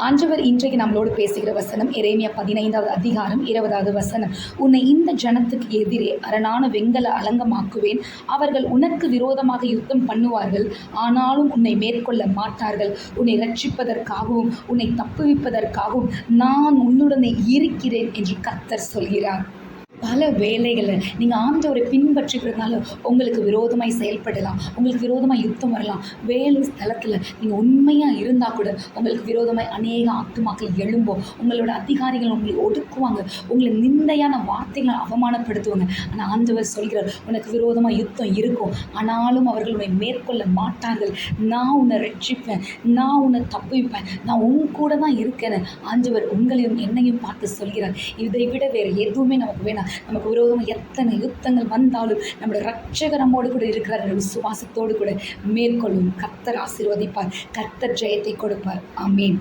ஆண்டவர் இன்றைக்கு நம்மளோடு பேசுகிற வசனம் எரேமியா 15வது அதிகாரம் 20வது வசனம். உன்னை இந்த ஜனத்துக்கு எதிரே அரணான வெங்கல அலங்கமாக்குவேன். அவர்கள் உனக்கு விரோதமாக யுத்தம் பண்ணுவார்கள், ஆனாலும் உன்னை மேற்கொள்ள மாட்டார்கள். உன்னை ரட்சிப்பதற்காகவும் உன்னை தப்புவிப்பதற்காகவும் நான் உன்னுடனே இருக்கிறேன் என்று கர்த்தர் சொல்கிறார். பல வேளைகளில் நீங்கள் ஆண்டவரை பின்பற்றுகிறதுனால உங்களுக்கு விரோதமாய் செயல்படலாம், உங்களுக்கு விரோதமாக யுத்தம் வரலாம். வேலை ஸ்தலத்தில் நீங்கள் உண்மையாக இருந்தால் கூட உங்களுக்கு விரோதமாய் அநேக ஆத்துமாக்கள் எழும்போம். உங்களோட அதிகாரிகள் உங்களை ஒடுக்குவாங்க, உங்களை நிந்தையான வார்த்தைகளை அவமானப்படுத்துவாங்க. ஆனால் ஆண்டவர் சொல்கிறார், உனக்கு விரோதமாக யுத்தம் இருக்கும், ஆனாலும் அவர்கள் உன்னை மேற்கொள்ள மாட்டார்கள். நான் உன்னை ரட்சிப்பேன், நான் உன்னை தப்புவிப்பேன், நான் உன் கூட தான் இருக்கேன்னு ஆண்டவர் உங்களையும் என்னையும் பார்த்து சொல்கிறார். இதை விட வேறு எதுவுமே நமக்கு வேணாம். நமக்கு விரோதமாக எத்தனை யுத்தங்கள் வந்தாலும் நம்முடைய இரட்சகர் நம்மோடு கூட இருக்கிறார். விசுவாசத்தோடு கூட மேற்கொள்ளும். கர்த்தர் ஆசீர்வதிப்பார், கர்த்தர் ஜெயத்தை கொடுப்பார். ஆமென்.